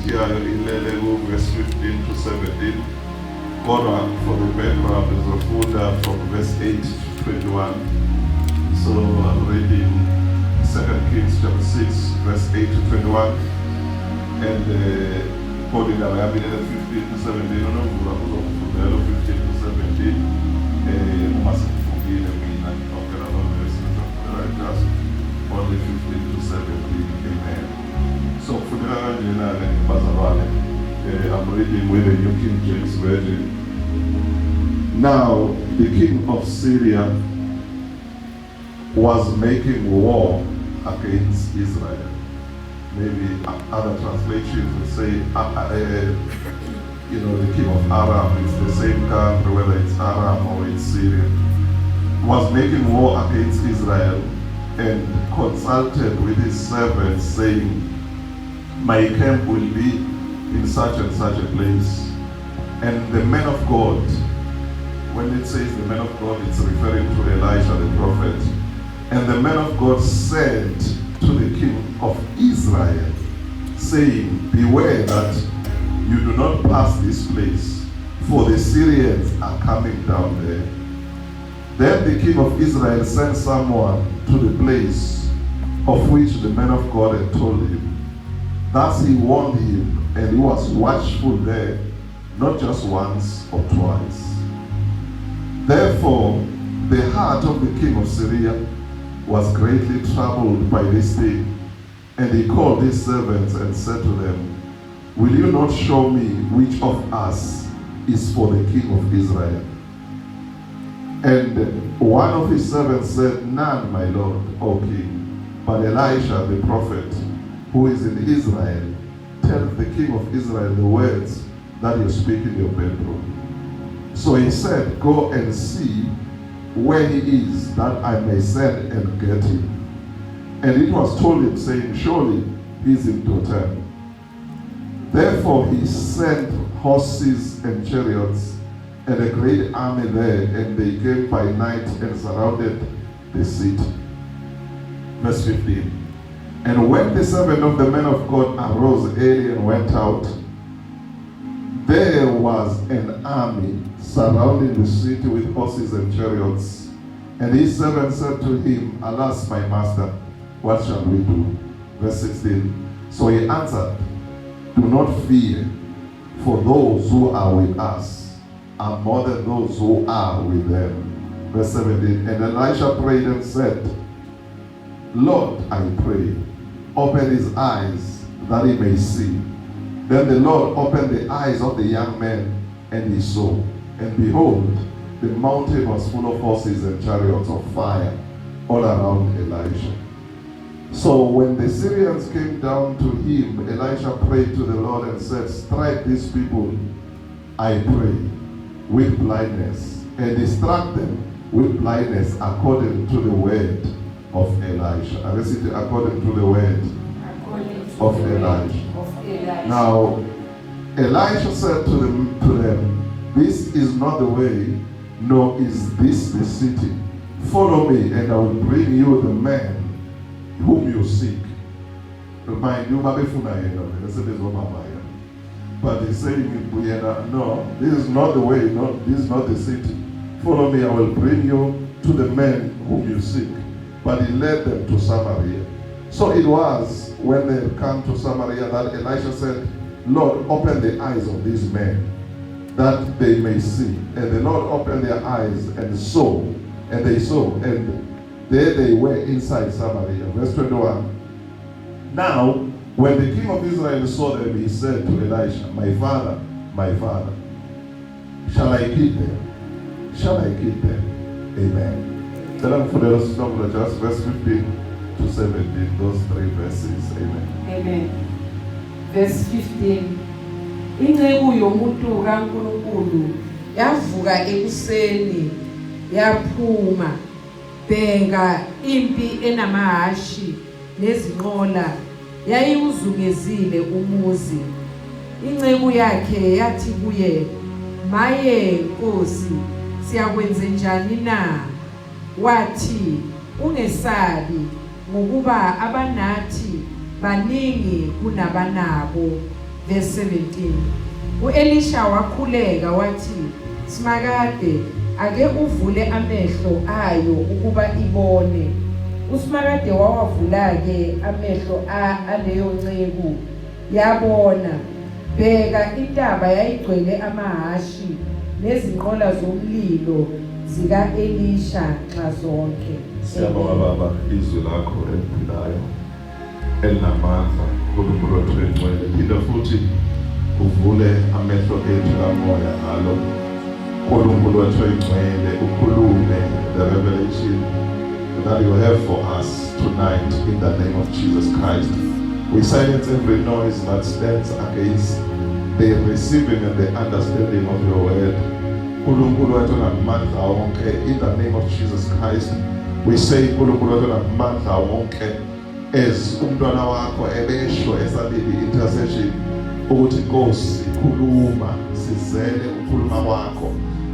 esithiyayo ilele ku-verse 15 to 17. Kodwa for the background izofunda from verse 8 to 21. So I'm reading 2 Kings chapter 6 verse 8 to 21. And according to 15 to 17, unovula kuzofundela 15 to 17. Uma sekufungile mina ngokela lo verse just only 15 to 17. Amen. So kufundela kanjena-ke bazalwane. I'm reading with the New King James Version. Now the king of Syria was making war against Israel. Maybe other translations will say, the king of Aram. It's the same country, whether it's Aram or it's Syria. Was making war against Israel and consulted with his servants, saying, my camp will be in such and such a place. And the men of God, when it says the men of God, it's referring to Elisha the prophet. And the men of God said to the king of Israel, saying, beware that you do not pass this place, for the Syrians are coming down there. Then the king of Israel sent someone to the place of which the men of God had told him. Thus he warned him, and he was watchful there, not just once or twice. Therefore, the heart of the king of Syria was greatly troubled by this thing. And he called his servants and said to them, will you not show me which of us is for the king of Israel? And one of his servants said, none, my lord, O king, but Elisha the prophet, who is in Israel, tell the king of Israel the words that you speak in your bedroom. So he said, go and see where he is, that I may send and get him. And it was told him, saying, surely he is in Dothan. Therefore he sent horses and chariots and a great army there, and they came by night and surrounded the city. Verse 15. And when the servant of the men of God arose early and went out, there was an army surrounding the city with horses and chariots. And his servant said to him, alas, my master, what shall we do? Verse 16. So he answered, do not fear, for those who are with us are more than those who are with them. Verse 17. And Elisha prayed and said, Lord, I pray, open his eyes that he may see. Then the Lord opened the eyes of the young man, and he saw. And behold, the mountain was full of horses and chariots of fire all around Elisha. So when the Syrians came down to him, Elisha prayed to the Lord and said, strike these people, I pray, with blindness, and he struck them with blindness according to the word of Elisha. I repeat, according to the word of Elisha. Now, Elisha said to them, this is not the way, nor is this the city. Follow me, and I will bring you the man whom you seek. Remind you, but he's saying, no, this is not the way, no, this is not the city. Follow me, I will bring you to the man whom you seek. But he led them to Samaria. So it was when they had come to Samaria that Elisha said, Lord, open the eyes of these men, that they may see. And the Lord opened their eyes and saw, and they saw, and there they were inside Samaria. Verse 21. Now, when the king of Israel saw them, he said to Elisha, my father, shall I keep them? Shall I keep them? Amen. Tell them for the rest of just verse 15 to 17, those three verses. Amen. Amen. Verse 15. Inceku yomuntu kaNkulunkulu yavuka ekuseni yaphuma bhenga impi enamahashi nezinqola yayiwuzungezile umuzi. Inceku yakhe yathi kuye, maye Nkosi, siyakwenze njani na? Wathi, ungesabi ngokuba abanathi baningi kunabanabo. verse 17. U-Elisha wakhuleka wathi, "Simakade, ake uvule amehlo ayo ukuba ibone." USimakade wawavula-ke amehlo aleyo nceku, yabona. Bheka, intaba yayigcwele amahashi nezinqola zomlilo zika-Elisha nxazonke. Siyabonga Baba izwi lakho eliphilayo elinamandla uNkulunkulu wethu engcwele. Phinda futhi uvule amehlo ethu kamoya alo uNkulunkulu wethu engcwele, ukhulume the revelation that you have for us tonight in the name of Jesus Christ. We silence every noise that stands against the receiving and the understanding of your word. uNkulunkulu wethu ngamandla wonke, in the name of Jesus Christ. We say uNkulunkulu wethu ngamandla wonke, as umntwana wakho ebesho esalile intercession ukuthi Nkosi khuluma, sizele ukukhuluma kwakho.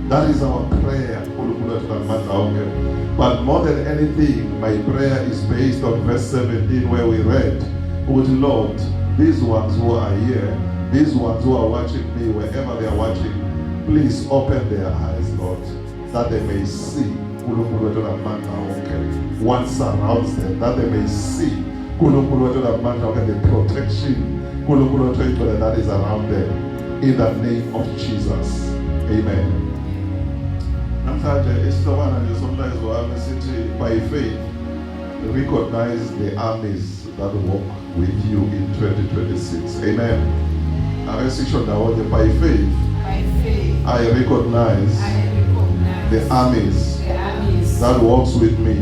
That is our prayer, uNkulunkulu wethu ngamandla wonke. But more than anything, my prayer is based on verse 17 where we read, Lord, these ones who are here, these ones who are watching me, wherever they are watching, please open their eyes, Lord, that they may see what surrounds them, that they may see the protection that is around them, in the name of Jesus. Amen. By faith, recognize the armies that walk with you in 2026. Amen. By faith, I recognize the armies that walks with me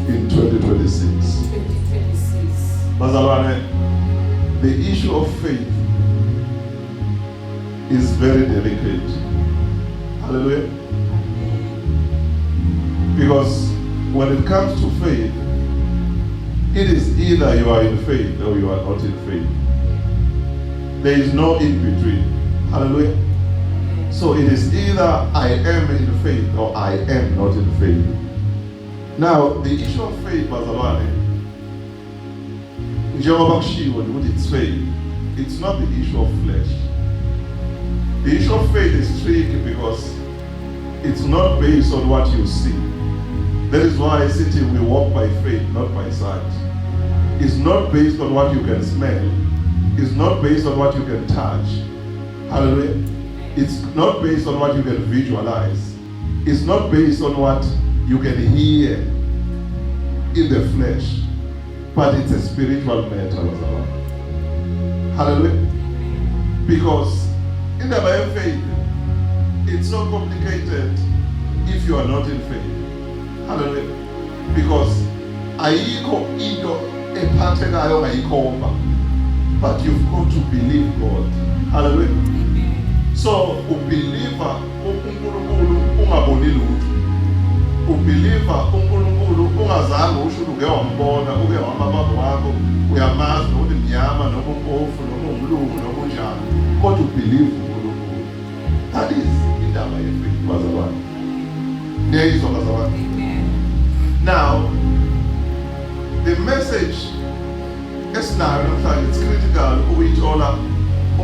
in 2026. Bazalwane, the issue of faith is very delicate. Hallelujah. Because when it comes to faith, it is either you are in faith or you are not in faith. There is no in between. Hallelujah. So it is either I am in faith or I am not in faith. Now, the issue of faith, Bazalwane, it's faith. It's not the issue of flesh. The issue of faith is tricky because it's not based on what you see. That is why I say we walk by faith, not by sight. It's not based on what you can smell. It's not based on what you can touch. Hallelujah. It's not based on what you can visualize. It's not based on what you can hear in the flesh. But it's a spiritual matter. Hallelujah. Because in the Bible faith, it's so complicated if you are not in faith. Hallelujah. Because ayikho into ephathekayo ngayikhomba, but you've got to believe God. Hallelujah. So ubeliever uNkulunkulu ungaboni lutho. Ubeliever uNkulunkulu ungazange usho uke wambona, uke wamababa wakho, uyamazi ukuthi mnyama noma umpofu noma umlungu noma unjani. Kodwa ubelieve uNkulunkulu. That is indaba yefaith, bazalwane. Ngiyizwa bazalwane. Now, the message is now it's critical ukuyithola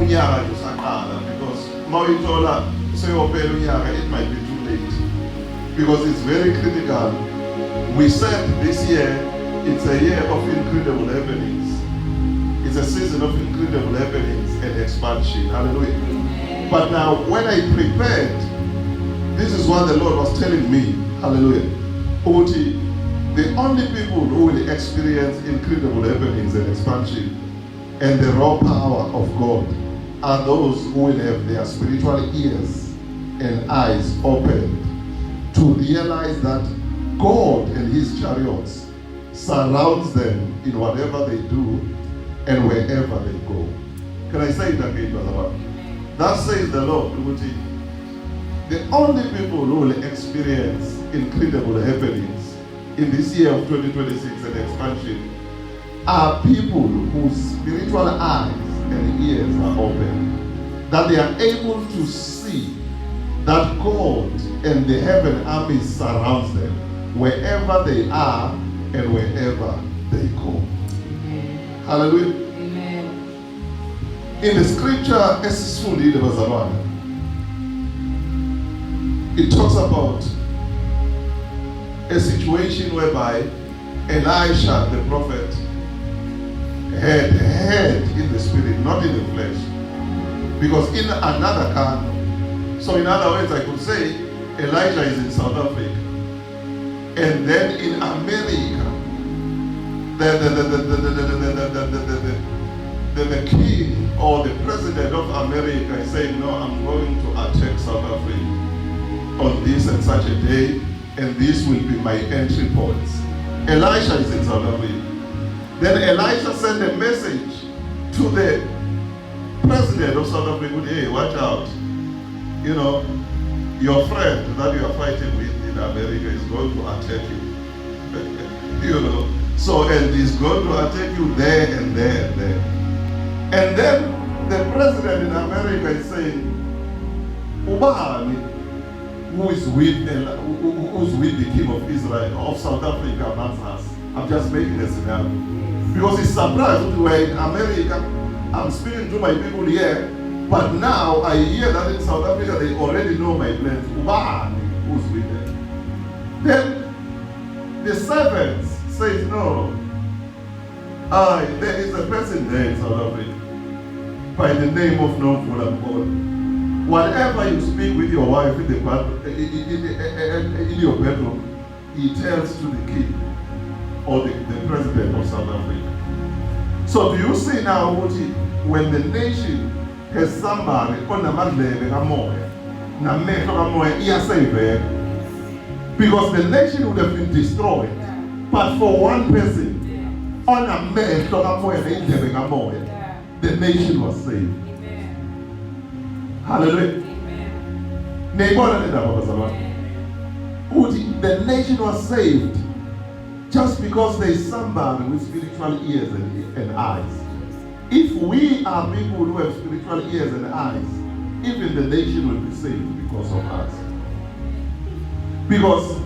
unyaka nje usaqala, because mawuyithola seyophela unyaka it might be too late, because it's very critical. We said this year it's a year of incredible happenings. It's a season of incredible happenings and expansion. Hallelujah. But now when I prepared, this is what the Lord was telling me. Hallelujah. The only people who will experience incredible happenings and expansion and the raw power of God are those who will have their spiritual ears and eyes opened to realize that God and His chariots surrounds them in whatever they do and wherever they go. Can I say it again, brother? That says the Lord. The only people who will experience incredible happenings in this year of 2026 and expansion are people whose spiritual eyes and ears are open, that they are able to see that God and the heaven army surrounds them wherever they are and wherever they go. Amen. Hallelujah. Amen. In the scripture, esifundile bazalwane, it talks about a situation whereby Elisha, the prophet, had heard in the spirit, not in the flesh. Because in another canon, so in other words, I could say Elijah is in South Africa, and then in America, the king or the president of America is saying, no, I'm going to attack South Africa on this and such a day, and this will be my entry points. Elisha is in South Africa. Then Elisha sent a message to the president of South Africa, hey, watch out. You know, your friend that you are fighting with in America is going to attack you. You know, so, and he's going to attack you there and there and there. And then the president in America is saying, Ubani, who is with the king of Israel, of South Africa amongst us. I'm just making a scenario. Because he's surprised that we're in America, I'm speaking to my people here, but now I hear that in South Africa they already know my plans. Ubani, who's with them. Then the servants says, no, there is a person there in South Africa by the name of Nomvula Mkolo. Whatever you speak with your wife in your bedroom, he tells to the king or the president of South Africa. So do you see now, when the nation has somebody on the madlebe kamoya, na mehlo kamoya iyasaveka, because the nation would have been destroyed, but for one person on a mehlo kamoya neindlebe kamoya, the nation was saved. Hallelujah. The nation was saved just because there is somebody with spiritual ears and eyes. If we are people who have spiritual ears and eyes, even the nation will be saved because of us. Because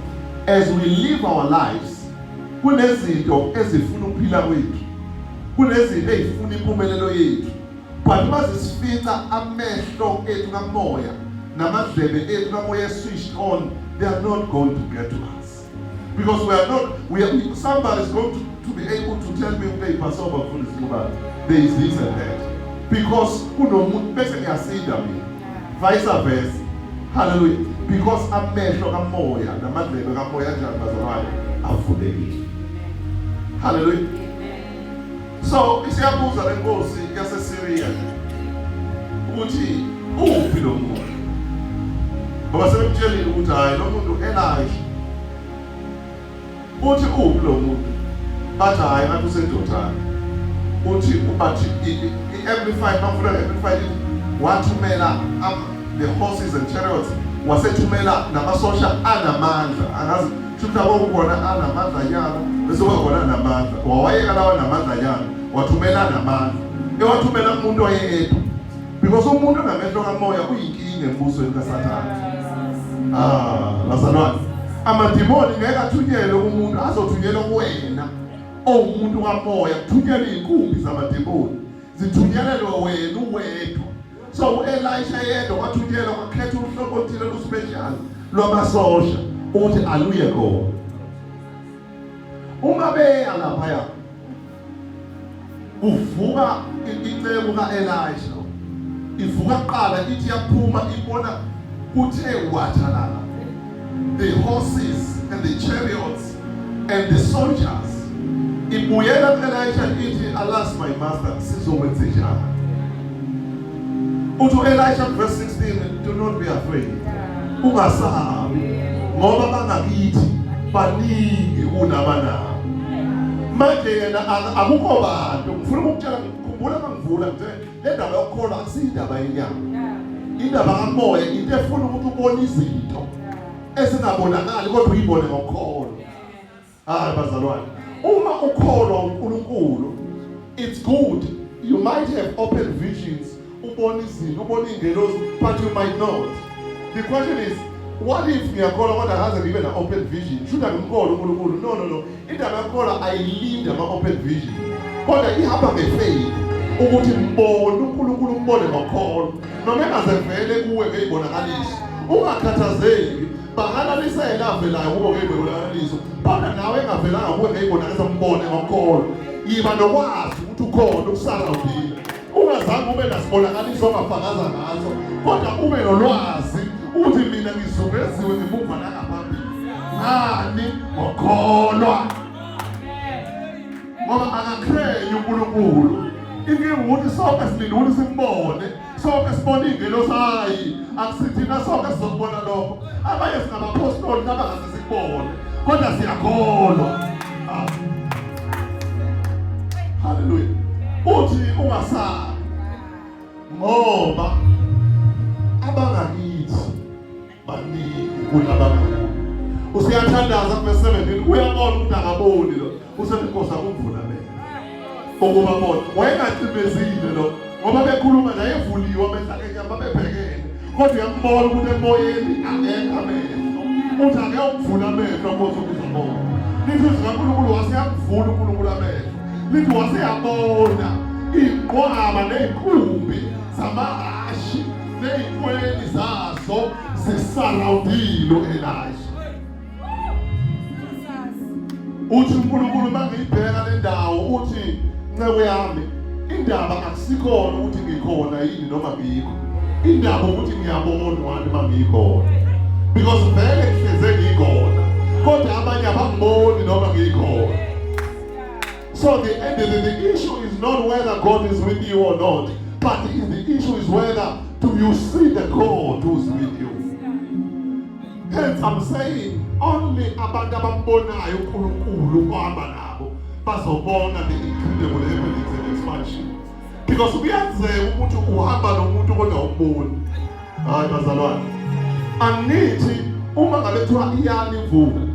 as we live our lives, kunezinto ezifuna ukuphila kwethu, kunezinto ezifuna impumelelo yethu. But masisifica amehlo ethu kamoya namadlebe ethu kamoya switched on, they are not going to get to us. Because somebody is going to be able to tell me, okay, Pastor Bafundis, there is this and that. Because unomuntu bese ngiyasida mina. Vice versa. Hallelujah. Because amehlo kamoya namadlebe kamoya njani bazalwane avulekile. Hallelujah. So, isiyabuza le nkosi yaseSyria ukuthi uphi lo muntu. Ngoba sebemtshelile ukuthi hayi lo muntu Elisha. Uthi uphi lo muntu? Bathi hayi ngathi usedotshana. Uthi amplified, nofuna amplified wathumela the horses and chariots, wasethumela namasosha anamandla. Angazi Shutha ukubona anamandla nyana, bese ubona namandla. Wawayeka lawa namandla nyana, wathumela namandla. Ewathumela umuntu oyedwa. Because umuntu ngamehlo kamoya uyinkinga embusweni kaSathane. Bazalwane. Amadimoni ngeke athunyelwe umuntu, azothunyelwa kuwena. Umuntu kamoya kuthunyelwa inkumbi zamadimoni. Zithunyelelwe wena uwedwa. So Elisha yedwa wathunyelwa kwakhetha uhlobo oluthile luspecial lwamasosha. Uthi aluye khona. Uma beya laphaya uvuka icebo kaElisha. Ivuka kuqala ithi yaphuma ibona kuthe wathalala. The horses and the chariots and the soldiers. Ibuyela Elisha ithi, alas my master, sizokwenze njani? Uthi Elisha verse 16, do not be afraid. Ungasabi. Ngoba bangakithi baningi kunabanabo. Manje yena akukho bantu. Ngifuna ukutshela ngikhumbula mangivula nje le ndaba yokukholwa akusindaba yenyama. Indaba kamoya into efuna ukuthi ubone izinto ezingabonakali kodwa uyibone ngokukholwa. Bazalwane. Uma ukholwa uNkulunkulu, it's good. You might have open visions, ubone izinto, ubone ingelosi, but you might not. The question is, what if ngiyakholwa kodwa hasn't even an open vision? Should I ngikholwa uNkulunkulu? No. Indaba yakholwa ayilindi ama open vision. Kodwa ihamba ngefaith. ukuthi mbone uNkulunkulu umbone ngokholo noma engazevele kuwe ngeyibonakaliso ungakhathazeki bakanalisela avelayo kubo ngeyibonakaliso bona nawe engavelanga kuwe ngeyibonakaliso mbone ngokholo yiba nokwazi ukuthi ukhona ukusarawundile ungazange ube nasibonakaliso ongafakaza ngaso kodwa ube nolwazi ukuthi mina ngizungeziwe ngemuva nangaphambili ngani ngokholwa ngoba akakhenyi uNkulunkulu inkinga ukuthi sonke silinde ukuthi simbone sonke sibona ingelo sayi akusithina sonke sizokubona lokho abanye singabapostoli nabangase sikubone kodwa siyakholwa haleluya uthi ungasabi ngoba abangakithi baningi kunabangakho usiyathandaza verse 17 uyabona ukuthi akaboni lo usethi inkosi akumvula mina ukuba bona wayengacimezile lo ngoba bekhuluma naye evuliwe amehla akhe babebhekene kodwa uyambona ukuthi emoyeni angekho amehlo uthi ake ukuvula amehlo nkosi ukuzobona lithi zikaNkulunkulu wasiyakuvula uNkulunkulu amehlo lithi wasiyabona inqwaba nezikhumbi zamahashi nezikhweni zazo zisarawundile Elisha uthi uNkulunkulu mangiyibheka le ndawo uthi nceku yami indaba akusikhona ukuthi ngikhona yini noma ngikho indaba ukuthi ngiyabona wani mangikhona because vele kuhleze ngikhona kodwa abanye abangiboni noma ngikhona so the issue is not whether God is with you or not but the issue is whether do you see the God who's with you. Hence I'm saying only abantu abambonayo uNkulunkulu ohamba nabo bazobona the incredible happenings and expansion because kuyenzeka ukuthi uhamba nomuntu kodwa umboni hayi bazalwane anithi uma ngabe kuthiwa iyani imvula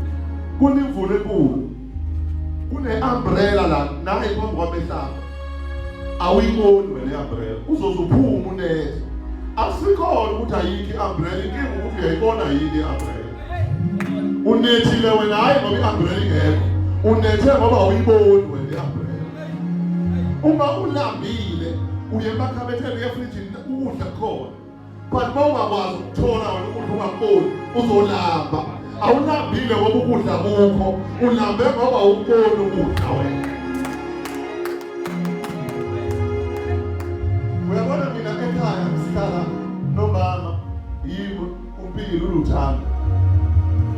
kunimvula enkulu kune-umbrella la naye phambi kwamehlanga awuyiboni wena i-umbrella uzozuphuma unethe asikhona ukuthi ayikho i-umbrella inkinga ukuthi uyayibona yini i-umbrella unethile wena hayi ngoba i-umbrella ingekho unethe ngoba awuyiboni wena i-umbrella uma ulambile uye emakhabetheni efrijini ukudla khona but uma ungakwazi ukuthola wena ukudla ungakuboni uzolamba awulambile ngoba ukudla kukho ulambe ngoba awukuboni ukudla wena uyabona mina ekhaya sihlala nomama yimi umpilo uluthando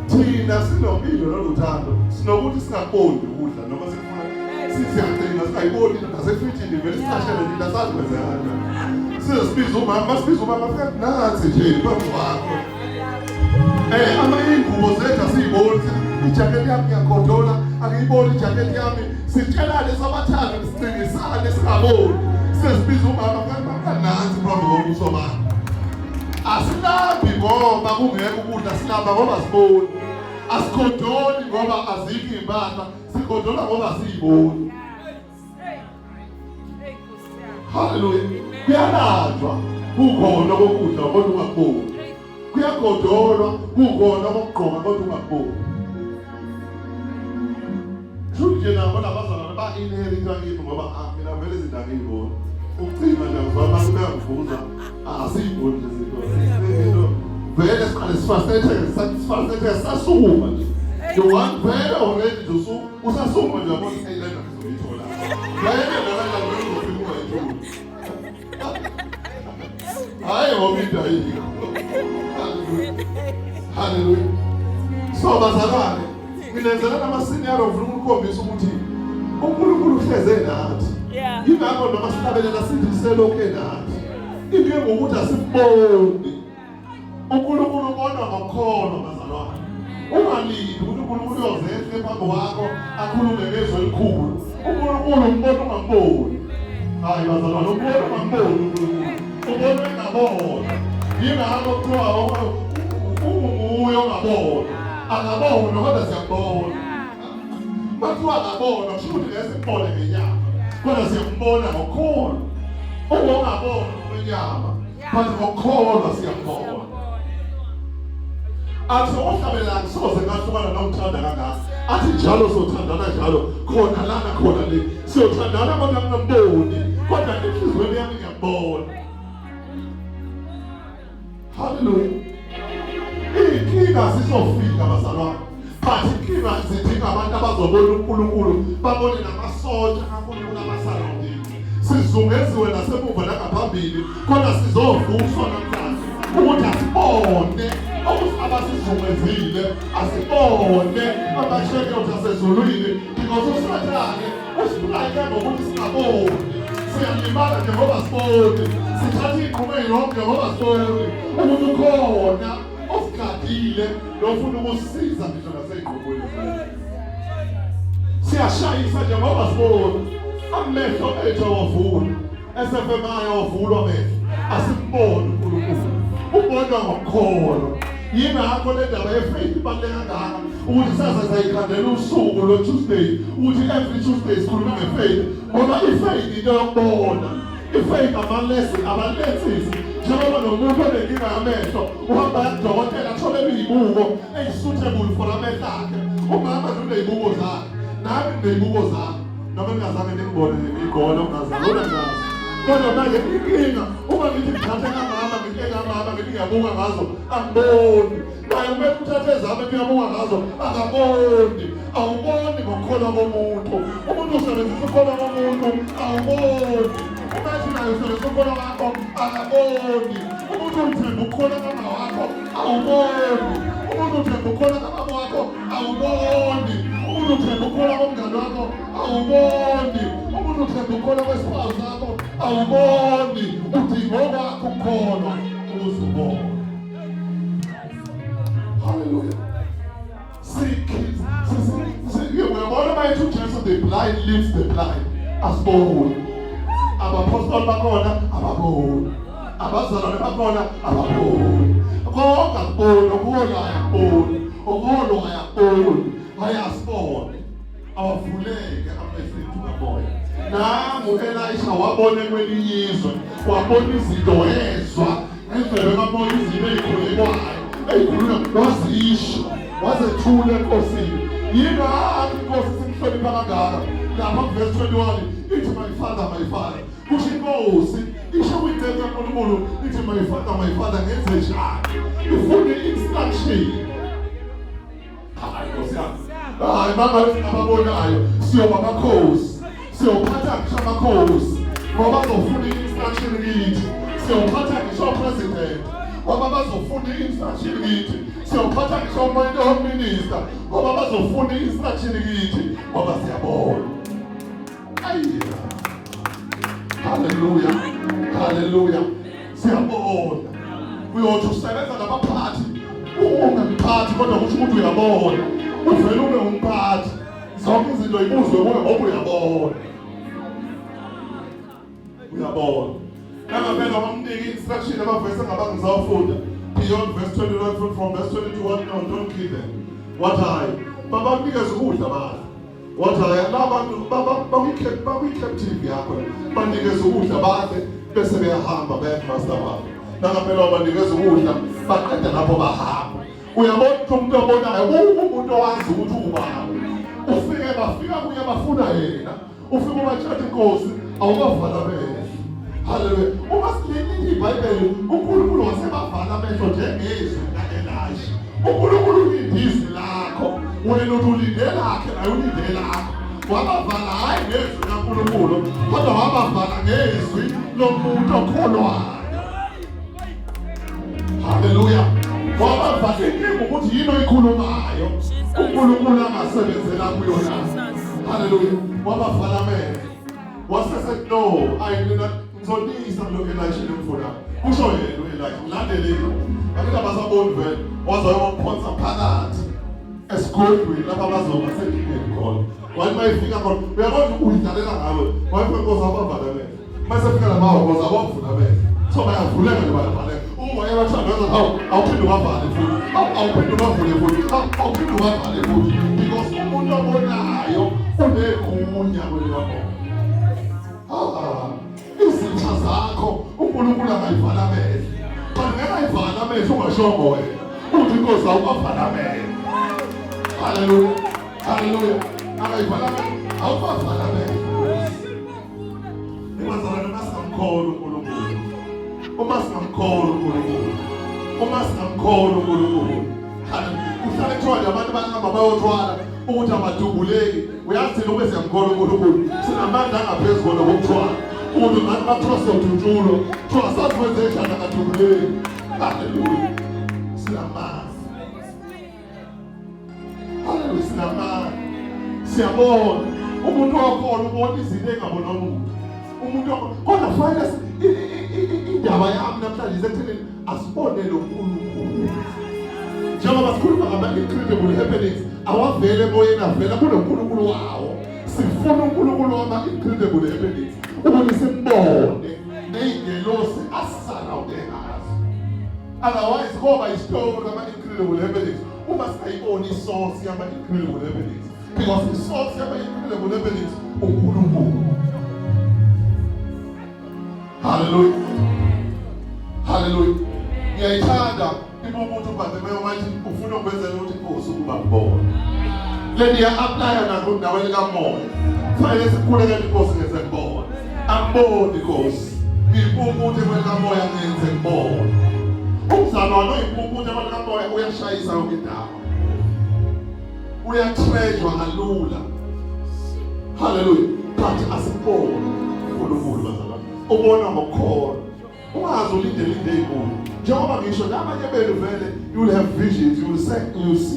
thina sinompilo noluthando sinokuthi singaboni ukudla noma sifuna siyagcina singayiboni nasefrijini vele siqashele nina sazi kwenzekani sizibiza umama sibiza umama fika nathi nje phambi kwakho ama ingubo zethu asiyiboni ijaketi yami ngiyakhodola akuyiboni ijaketi yami sitshelane sabathathu sicingisane singaboni sesibiza umama kananzi phambi kobuso bakhe asilambi ngoba kungekho ukudla silamba ngoba siboni asikhodoli ngoba azikho impahla sikhodola ngoba siyiboni haleluya kuyalanjwa kukhona kokudla kodwa ungakuboni kuyagodolwa kukhona kokugqoka kodwa ungakuboni nje nabo labazalwane ba-inherita kimi ngoba mina vele izinto angiyiboni ukucima nje ngoba abantu bayangivuza asiyiboni nje izinto vele siqale sasukuma nje the-one vele already nje usasukuma nje yabona eyilena ngizoyithola vele nakanjani vele uzofika ungayitholi hayi ngoba into ayikho haleluya so bazalwane nginenzela namasenior ufuna ukukhombisa ukuthi uNkulunkulu uhleze nathi yingakho noma sihlabelela sithi selokhu nathi into ngokuthi asiboni uNkulunkulu ubona ngokholo bazalwane ungalindi ukuthi uNkulunkulu uyozehle phambi kwakho akhulume ngezwi elikhulu uNkulunkulu umbona ungamboni hayi bazalwane umbona ungamboni uNkulunkulu ubona engabona yingakho kuthiwa unguye ongabona angabona kodwa siyabona bathiwa angabona kusho ukuthi ngeke sibone ngenyama kodwa siyambona ngokholo ungabona ngokwenyama but ngokholo siyambona athi ohlabela soze ngahlukana nomthanda kangaka athi njalo sothandana njalo khona lana khona le siyothandana kodwa ngingamboni kodwa enhliziyweni yami ngiyabona. Hallelujah. Inkinga zizofika bazalwane, but inkinga zidinga abantu abazobona uNkulunkulu, babone namasotsha kaNkulunkulu abasurrounding. Sizungeziwe nasemuva nangaphambili, kodwa sizovuswa namhlanje ukuthi asibone abasizungezile, asibone amashekeli asezulwini, because uSathane usibulale ngokuthi singaboni. Siyalimala njengoba sibone, sithatha iy'nqumo ey'rongo njengoba sibone. Umuntu ukhona osigadile nofuna ukusisiza ngisho nasey'nqumweni zethu. Siyashayisa njengoba sibone, amehlo ethu awavula, esefemayo awavulwa amehlo, asimboni uNkulunkulu, ubonwa ngokukholo. Yingakho le ndaba ye-faith ibaluleke kangaka ukuthi sasayikhandela usuku lo-Tuesday ukuthi every Tuesday sikhuluma nge-faith, ngoba i-faith into yokubona. I-faith abalensis njengoba nomuntu onenkinga yamehlo uhamba kudokotela athole iy'buko ey'suitable for amehlo akhe. Umama uney'buko zakhe, nami nginey'buko zami, noma ningazange ningibone ngigona ungazange ngazo. Kodwa manje inkinga uma ngithi ngithathe kamama ngike kamama ngithi ngiyabuka ngazo angiboni. Naye uma uthathe ezami ngiyabuka ngazo angaboni. Awuboni ngokukholwa komuntu. Umuntu usebenzisa ukukholwa komuntu awuboni. Umathi naye usebenzisa ukukholwa kwakho akaboni. Umuntu uthemba ukukholwa kamama wakho awuboni. Umuntu uthemba ukukholwa kamama wakho awuboni. Umuntu uthemba ukukholwa komngane wakho awuboni. Umuntu uthemba ukukholwa kwesiphawu sakho awuboni. Udinga okwakho ukukholwa ukuze ubone. Hallelujah. Uyabona bayethu uJesu the blind leads the blind. Asiboni. Abapostoli bakhona ababoni. Abazalwane bakhona ababoni. Konke akuboni, ukholwa ayakuboni, ukholwa ayakuboni, ayasiboni. Awavuleke amehlo ethu kamoya. Nangu Elisha wabona kwelinye izwe, wabona izinto ezwa ngendlela kamoya, izinto ey'khulekwayo, ey'khulunywa wazisho, wazethula enkosini. Yingakho inkosi simhlonipha kangaka. Lapha kuvesi 21 ithi my father, my father. Kusho inkosi isho kwintetho kaNkulunkulu ithi my father ngenze njani. Ifuna i-instruction. Hayi Nkosi yami. Hayi mama ababonayo siyoba amakhosi, siyophatha ngisho amakhosi ngoba bazofuna i-instruction kithi. Siyophatha ngisho president ngoba bazofuna i-instruction kithi. Siyophatha ngisho minister ngoba bazofuna i-instruction kithi, ngoba siyabona. Hallelujah, hallelujah. Siyabona. Uyothi usebenza nabaphathi, ungemphathi kodwa kusho ukuthi uyabona. Uvele ube umphathi, zonke izinto yibuzwe kuwe ngoba uyabona. Uyabona. Nangavela bamnika i-instruction abavese ngabangizawufunda. Beyond verse 21, from verse 22, no, don't kill them. What I? Babanikeza ukudla badla. What I? Labantu bakwi-captive yakho. Banikeza ukudla badle bese beyahamba baye master wabo. Nangavela banikeza ukudla baqeda lapho bahamba. Uyabona ukuthi umuntu obonayo umuntu owazi ukuthi ubani. Bafika kuye bafuna yena. Ufika ubathatha inkosi awubavala amehlo. Hallelujah. Uma silinde iBhayibheli uNkulunkulu wasebavala amehlo njengezwi likaElisha. uNkulunkulu ulindizwi lakho, wena ulinde lakhe naye ulinde lakho. Wabavala hayi ngezwi kaNkulunkulu kodwa wabavala ngezwi lomuntu okholwayo. Hallelujah. Wabavala inkinga ukuthi yini oyikhulumayo uNkulunkulu angasebenzela kuyona. Hallelujah. Wabavala amehlo. Wasesethi no, ngizonisa lo Elisha lemfuna. Kusho yena uElisha mlandeleni. Abantu abasaboni vele wazoyomphonsa phakathi esigodlweni lapha bazoba sekingeni khona. Wathi bayifika khona uyabona uyidalela ngawe. Wayefika inkosi abavala amehlo. Masefika la bawo ngoba abavula amehlo. So bayavuleka nje bayavaleka. Uma ebathanda ngazo awuphinde ubavale futhi. Awuphinde ubavule futhi. Awuphinde ubavale futhi. Because umuntu obonayo unegunya kwelibona. Izitha zakho uNkulunkulu angayivala amehlo. Kanti ngeke ayivala amehlo ungashongo wena. Uthi inkosi awubavala amehlo. Hallelujah. Hallelujah. Angayivala amehlo. Awubavala amehlo. Imazala singamkholwa uNkulunkulu, uma singamkholwa uNkulunkulu, uma singamkholwa uNkulunkulu, kuhlale kuthiwa nje abantu bahamba bayotshwala ukuthi amadubuleki. Uyazi thina ube siyamkholwa uNkulunkulu, sinamandla angaphezu kona kokutshwala. Umuntu ngathi bathiwa sodutshulo, kuthiwa sasikwenze njani akadubuleki. Haleluya, sinamandla. Haleluya, sinamandla. Siyabona umuntu wakhona ubona izinto engabona umuntu. Umuntu kodwa fanele indaba yami namhlanje isekutheni asibonele uNkulunkulu. Njengoba sikhuluma ngama-incredible happenings, awavele emoyeni avela kunoNkulunkulu wawo. Sifuna uNkulunkulu wama-incredible happenings ukuthi simbone ney'ngelosi asisarawunde ngazo. Otherwise ngoba isitori ama-incredible happenings uma singayiboni isource yama-incredible happenings, because isource yama-incredible happenings uNkulunkulu. Hallelujah. Hallelujah. Ngiyayithanda umuntu uBhathemayo wathi ufuna ukwenzela ukuthi inkosi ukuba ngibona. Le niya-aplya nawenye kamoya. Fanele sikhulekele inkosi ngenze ngibona. Angiboni inkosi. Ngiyimpumputhe enwenye kamoya ngenze ngibona. Umzalwane oyimpumputhe enwenye kamoya uyashayisa yonke indawo. Uyathrejwa kalula. Hallelujah. Kanti asibone uNkulunkulu bazalwane. Ubona ngokukholwa. Ungazi ulinde inkulu. Njengoba ngisho nabanye benu vele, you will have visions, you will see angels.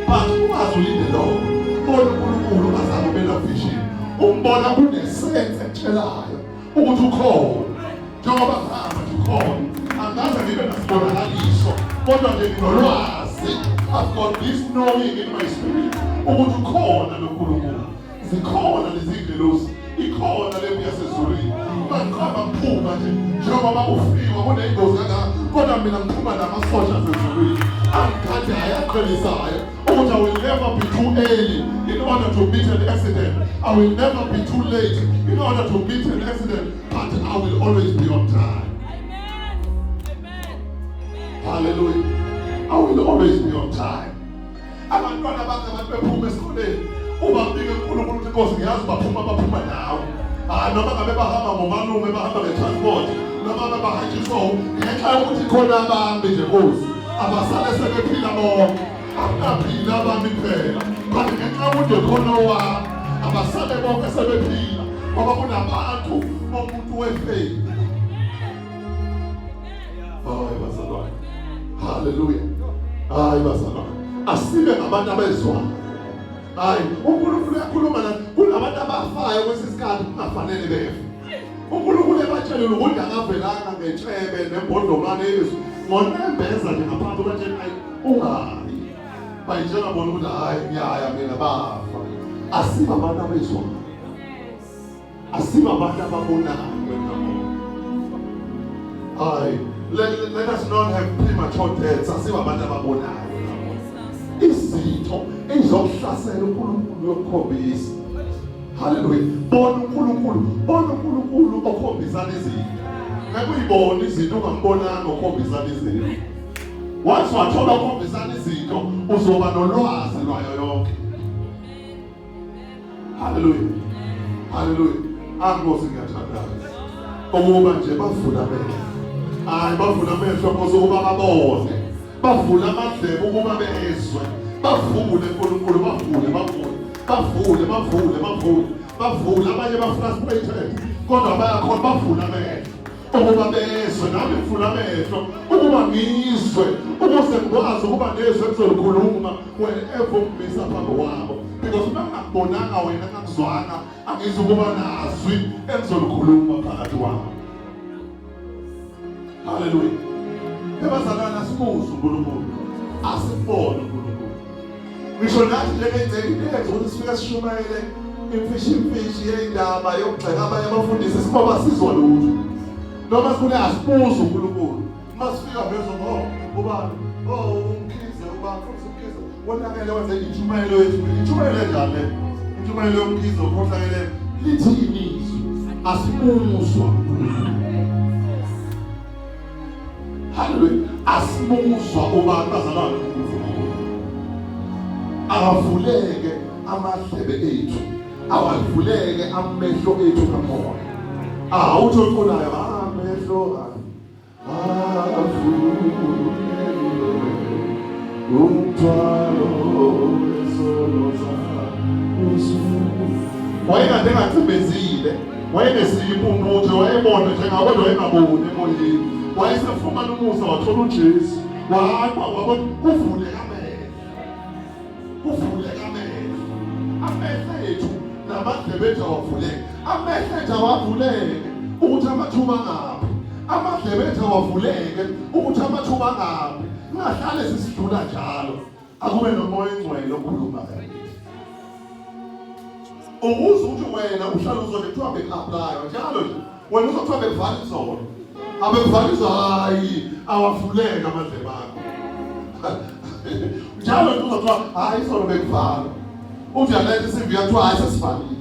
But ungazi ulinde lokho. Bona uNkulunkulu azama bela vision. Umbona kunesense etshelayo ukuthi ukhona. Njengoba ngihamba nje ukhona. Angaze ngibe nasibonakaliso. Kodwa nje nginolwazi. I've got this knowing in my spirit. Ukuthi ukhona lo Nkulunkulu. Zikhona lezi zingelosi. Ikhona leyo yasezulwini. Mangikhamba ngiphuma nje njengoba ufika kuneyingozi kangaka, kodwa mina ngiphuma namasosha asezulwini angikade ayaqhelisayo ukuthi I will never be too early in order to meet an accident. I will never be too late in order to meet an accident, but I will always be on time. Hallelujah. I will always be on time. Abantwana bakhe abantu bephuma esikoleni ubabike uNkulunkulu ukuthi inkosi ngiyazi baphuma nawe. Noma ngabe bahamba ngomalume bahamba ngetransport, noma bahanjiswa ngenxa yokuthi khona abambi nje Nkosi abasale sebephila bonke. Akuphila abami kuphela, kanti ngenxa yokuthi khona owami abasale bonke sebephila ngoba kunabantu bomuntu wefaith. Hayi bazalwane. Hallelujah. Hayi bazalwane. Asibe ngabantu abezwayo. Hayi, uNkulunkulu uyakhuluma nathi kunabantu abafayo kwesisikhathi kungafanele befe. uNkulunkulu ebatshelile ukuthi akavelanga ngetshebe nembodlomane yesu ngonembeza nje ngaphambi kwetshebe hayi ungayi. Bayitshela bona ukuthi hayi ngiyaya mina bafa. Asibe abantu abezwayo. Asibe abantu ababonayo. Hayi, let us not have premature deaths. Asibe abantu ababonayo. Izitho ezizohlasela uNkulunkulu yokukhombisa. Hallelujah. Bona uNkulunkulu okhombisa izinto. Ngeke uyibone izinto ungambonanga okhombisa izinto. Once wathola ukhombisa izinto uzoba nolwazi lwayo yonke. Hallelujah. Hallelujah. Angozi ngiyathandaza. Ukuba nje bavula amehlo. Hayi bavula amehlo ukuba babone. Bavula amadlebe ukuba bezwe. Bavule uNkulunkulu bavule abanye bafrustrated kodwa bayakhona bavula amehlo ukuba bezwe nami ngivula amehlo ukuba ngizwe ukuze ngikwazi ukuba nezwe engizolikhuluma whenever ngimisa phambi kwabo, because uma ngakubonanga wena ngakuzwana angizukuba nazwi engizolikhuluma phakathi kwabo. Hallelujah. Ebazalwana asibuze uNkulunkulu, asibone uNkulunkulu. Ngisho nathi njengenzeka into ukuthi sifika sishumayele imfishi yendaba yokugxeka abanye abafundisi simoba sizwa lutho. Noma sifune asibuze uNkulunkulu. Masifika bezo ubani umkhize umkhize wonakele wenze intshumayelo yethu. Intshumayelo njani? Intshumayelo yomkhize ukhohlakele lithi inizwi asibuzwa. Hallelujah. Asibuzwa ubani bazalwane uNkulunkulu. Awavuleke amadlebe ethu, awavuleke amehlo ethu kamoya. uthi ofunayo amehlo avulelwe umthwalo wesono zami. Wayekade engacimezile, wayenesiphumputhe, wayebona njengawe wayengaboni emoyeni, wayesefumana umusa wathola uJesu, wahamba wabona kuvuleka amehlo, amehlo ethu namadlebe ethu awavuleke, amehlo ethu awavuleke ukuthi amathuba angaphi, amadlebe ethu awavuleke ukuthi amathuba angaphi. Ngahlale sisidlula njalo, akube nomoya engcwele okhulumayo. Ukuze ukuthi wena uhlale uzole kuthiwa beku-aplayo njalo nje, wena uzothiwa bekuvala izolo, abekuvala izolo, hayi awavuleke amadlebe akho. Njalo nje uzothiwa hayi izolo bekuvala, uthi yaletha isimbi yathiwa hayi sesivalile.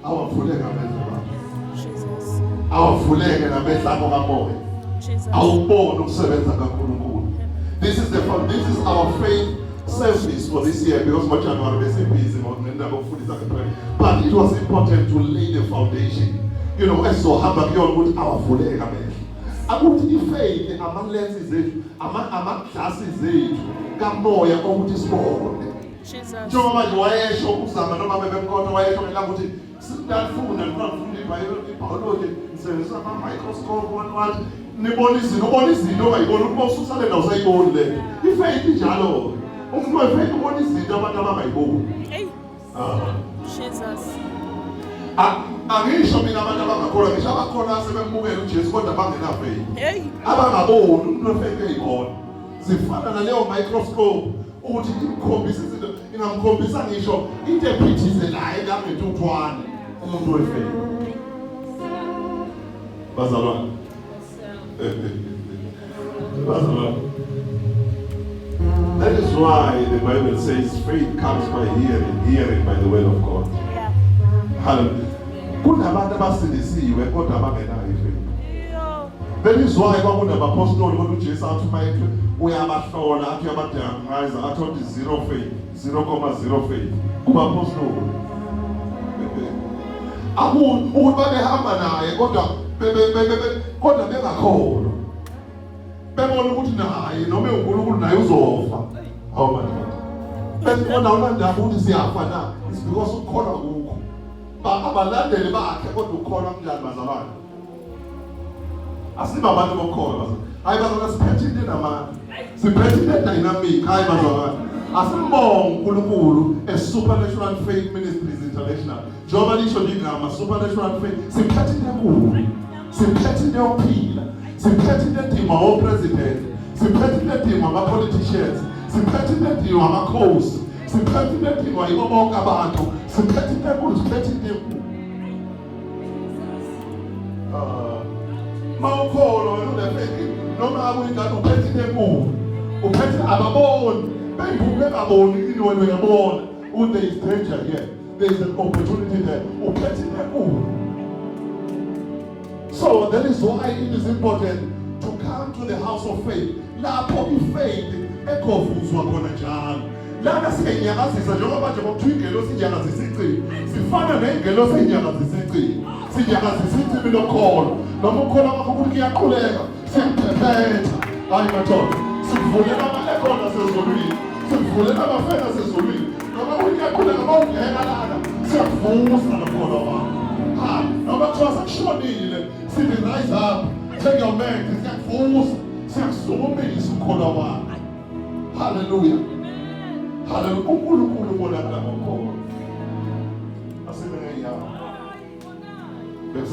Awavuleke amehlo akho, awavuleke namehlo akho kamoya, awubone ukusebenza kaNkulunkulu. This is our faith service for this year, because much of our busy but it was important to lay the foundation. You know, esohamba kuyona ukuthi awavuleke amehlo. Akuthi ifaith ama-lenses ethu, ama-glasses ethu kamoya ukuthi sibone. Njengoba nje wayesho ukuzama noma bebemkhona wayesho ngelanga ukuthi singafunda nifunda ibhayoloji nisebenzisa ama-microscope what nibona izinto, ubona izinto ongayiboni ukuba ususale nawo usayiboni le. Ifaith njalo. Umuntu wefaith ubona izinto abantu abangayiboni. Jesus. Angisho mina abantu abangakholwa, ngisho abakhona sebembukela uJesu kodwa bangenafaith. Abangaboni, umuntu wefaith eyibona. Zifana naleyo microscope ukuthi imkhombisa izinto, ingamkhombisa ngisho into ephithizelayo engangentuthwane umuntu wefaith. Bazalwane. That is why the Bible says faith comes by hearing, hearing by the word of God. Yeah. Hallelujah. Kunabantu abasindisiwe kodwa abangenayo ifaith. That is why kwakunabapostoli kodwa uJesu athi mayethu uyabahlola athi uyabadiagnize athi uthi zero faith, 0.0 faith. Kubapostoli. Ukuthi babehamba naye kodwa bengakholwa. Bebona ukuthi naye noma uNkulunkulu naye uzofa. Hawu manje. Besibona unandaba ukuthi siyafa na. It's because ukholwa kukho. Abalandeli bakhe kodwa ukholwa kanjani bazalwane? Asiba abantu bokholwa bazalwane. Hayi bazalwane siphethe into namandla. Siphethe into dynamic hayi bazalwane. Asimbonge uNkulunkulu Supernatural Faith Ministries International. Njengoba lisho igama Supernatural Faith, siphethe into enkulu. Siphethe into yokuphila. Siphethe into edima o-president. Siphethe into edima ama-politicians. Siphethe into edima amakhosi. Siphethe into edima yibo bonke abantu. Siphethe into enkulu, siphethe into enkulu. Mawukholwa wena unefaith noma akuyingane uphethe into enkulu. Uphethe ababoni. Bengaboni ini wena uyabona. There is danger here. There is an opportunity there. Uphethe into enkulu. So that is why it is important to come to the house of faith. Lapho ifaith ekhofuzwa khona njalo. Lana siyanyakazisa njengoba nje kuthiwa ingelosi inyakazisa icini. Sifana nengelosi inyakazisa icini. Sinyakazisa icini lokholo. Noma ukholo wakho ukuthi kuyaqhuleka, siyaphephetha. Hayi madoda. Sivulela amalekona sezulwini. Sivulela abafana sezulwini. Noma uyaqhuleka mawungena lana, siyakuvusa lokholo wakho. Noma kuthiwa sekushonile, sithi rise up, take your mat, siyakuvusa, siyakusumisa ukholwa wakho. Hallelujah. Hallelujah. uNkulunkulu ubonakala ngokholwa. Asibe ngeyama.